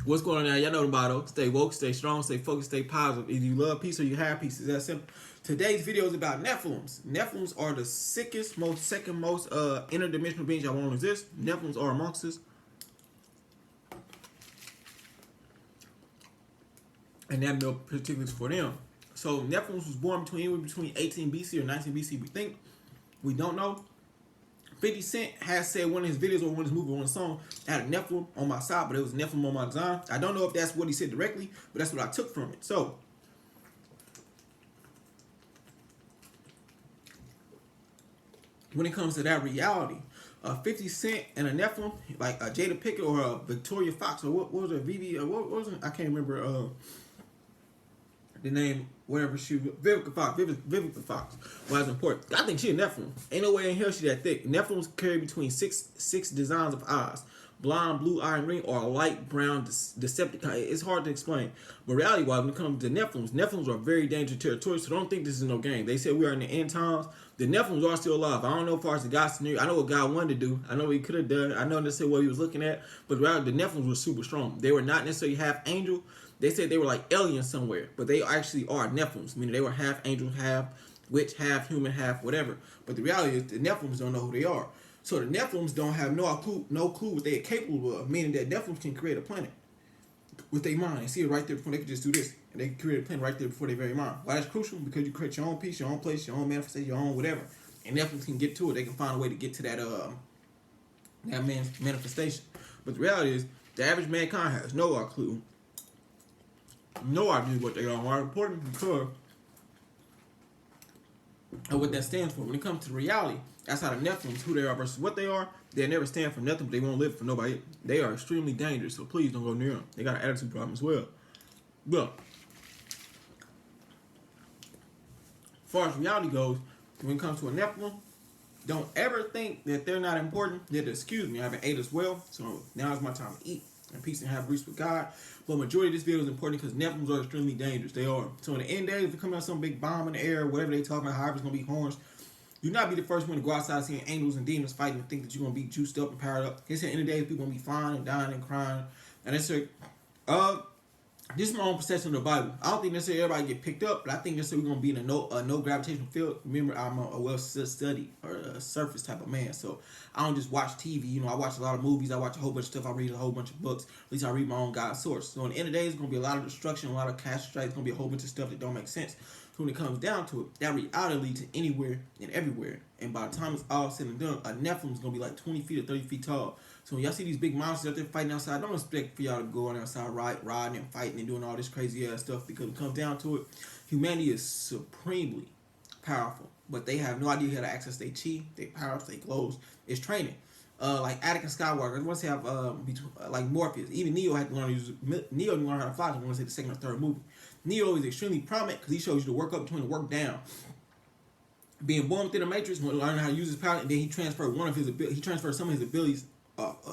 What's going on now? Y'all know the motto. Stay woke, stay strong, stay focused, stay positive. Either you love peace or you have peace. It's that simple. Today's video is about Nephilims. Nephilims are the sickest, second most interdimensional beings y'all won't exist. Nephilims are amongst us. And that no particulars for them. So Nephilims was born between 18 BC or 19 BC. We think. We don't know. 50 Cent has said one of his videos or one of his movies or one song had a Nephilim on my side, but it was Nephilim on my design. I don't know if that's what he said directly, but that's what I took from it. So, when it comes to that reality, 50 Cent and a Nephilim, like Jada Pinkett or Victoria Fox, or what was it, Vivi, what was it? I can't remember the name, whatever she, Vivica Fox. Why is important? I think she a Nephilim. Ain't no way in hell she that thick. Nephilims carry between six designs of eyes. Blonde, blue, iron ring, or a light brown Decepticon. It's hard to explain. But reality-wise, when it comes to Nephilims are very dangerous territory, so don't think this is no game. They said we are in the end times. The Nephilims are still alive. I don't know as far as the God scenario. I know what God wanted to do. I know what he could have done. I know necessarily what he was looking at. But the Nephilims were super strong. They were not necessarily half angel. They said they were like aliens somewhere, but they actually are Nephilims, meaning they were half angel, half witch, half human, half whatever. But the reality is the Nephilims don't know who they are. So the Nephilims don't have no clue what they are capable of, meaning that Nephilims can create a planet with their mind. See it right there before they can just do this. And they can create a planet right there before their very mind. Why that's crucial? Because you create your own peace, your own place, your own manifestation, your own whatever. And Nephilims can get to it. They can find a way to get to that manifestation. But the reality is the average mankind has no clue. No idea what they are important because of what that stands for. When it comes to reality, that's how the Nephilims, who they are versus what they are, they never stand for nothing, but they won't live for nobody. They are extremely dangerous, so please don't go near them. They got an attitude problem as well. But as far as reality goes, when it comes to a Nephilim, don't ever think that they're not important. That excuse me, I haven't ate as well, so now is my time to eat. And peace and have peace with God. But majority of this video is important because Nephilims are extremely dangerous. They are. So in the end days, if it comes out some big bomb in the air, whatever they talking about, however it's going to be horns, do not be the first one to go outside seeing angels and demons fighting and think that you're going to be juiced up and powered up. They said in the end days, people going to be flying and dying and crying. And it's this is my own perception of the Bible. I don't think necessarily everybody get picked up, but I think necessarily we're going to be in a no gravitational field. Remember, I'm a well-studied or a surface type of man, so I don't just watch TV. You know, I watch a lot of movies. I watch a whole bunch of stuff. I read a whole bunch of books. At least I read my own God source. So in the end of the day, it's going to be a lot of destruction, a lot of cash strikes. It's going to be a whole bunch of stuff that don't make sense. So when it comes down to it, that reality leads to anywhere and everywhere. And by the time it's all said and done, a Nephilim is going to be like 20 feet or 30 feet tall. So when y'all see these big monsters out there fighting outside, don't expect for y'all to go on outside riding and fighting and doing all this crazy ass stuff, because when it comes down to it, humanity is supremely powerful. But they have no idea how to access their chi, their powers, their glows. It's training. Like Anakin Skywalker, I want to have like Morpheus. Even Neo had to learn how to fly. I want to say the second or third movie. Neo is extremely prominent because he shows you the work up between the work down. Being born within the Matrix, learning how to use his power, and then he transferred He transferred some of his abilities.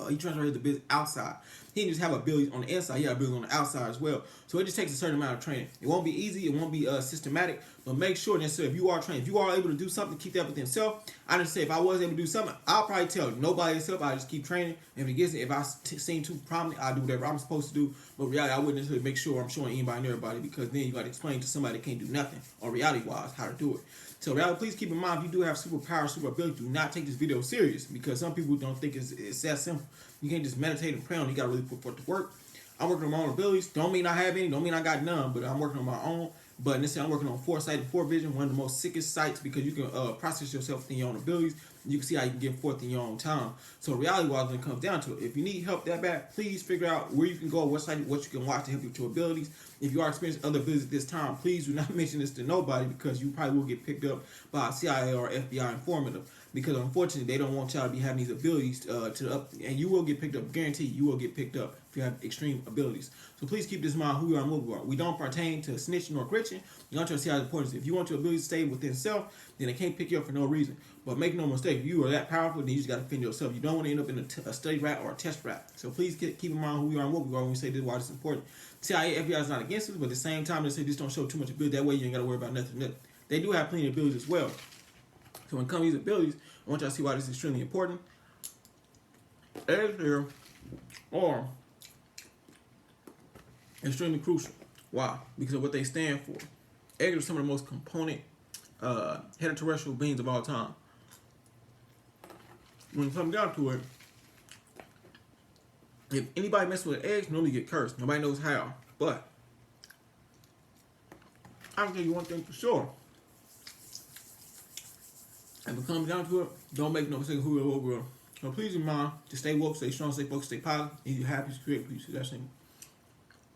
He transferred his abilities outside. He didn't just have abilities on the inside. He had abilities on the outside as well. So it just takes a certain amount of training. It won't be easy. It won't be systematic. But make sure that if you are trained, if you are able to do something, keep that within self. I just say if I was able to do something, I'll probably tell nobody else. I just keep training. And if I seem too prominent, I'll do whatever I'm supposed to do. But reality, I wouldn't necessarily make sure I'm showing anybody and everybody, because then you got to explain to somebody that can't do nothing or reality-wise how to do it. So reality, please keep in mind, if you do have superpower, super ability, do not take this video serious, because some people don't think it's that simple. You can't just meditate and pray on it. You got to really put forth the work. I'm working on my own abilities. Don't mean I have any. Don't mean I got none. But I'm working on my own. But necessarily, I'm working on foresight and forevision, one of the most sickest sights, because you can process yourself within your own abilities. You can see how you can get forth in your own time. So reality-wise, when it comes down to it, if you need help that bad, please figure out where you can go, what you can watch to help you with your abilities. If you are experiencing other abilities at this time, please do not mention this to nobody, because you probably will get picked up by a CIA or FBI informant. Because unfortunately, they don't want y'all to be having these abilities and you will get picked up. Guarantee you will get picked up if you have extreme abilities. So please keep this in mind, who you are and what we are. We don't pertain to snitching or glitching. You want to see how important it is. If you want your abilities to stay within self, then they can't pick you up for no reason. But make no mistake, if you are that powerful, then you just got to defend yourself. You don't want to end up in a study rat or a test rat. So please keep in mind who we are and what we are when we say this is why this is important. CIA, FBI is not against us, but at the same time, they say just don't show too much ability. That way you ain't got to worry about nothing. They do have plenty of abilities as well. So when it comes to these abilities, I want y'all to see why this is extremely important. As there are extremely crucial. Why? Because of what they stand for. Eggs are some of the most component heteroterrestrial beings of all time. When it comes down to it, if anybody messes with eggs, normally get cursed. Nobody knows how. But I can tell you one thing for sure. If it comes down to it, don't make no mistake who you're over. So please, in mind, to stay woke, stay strong, stay focused, stay positive, and you happy to create peace. That's it.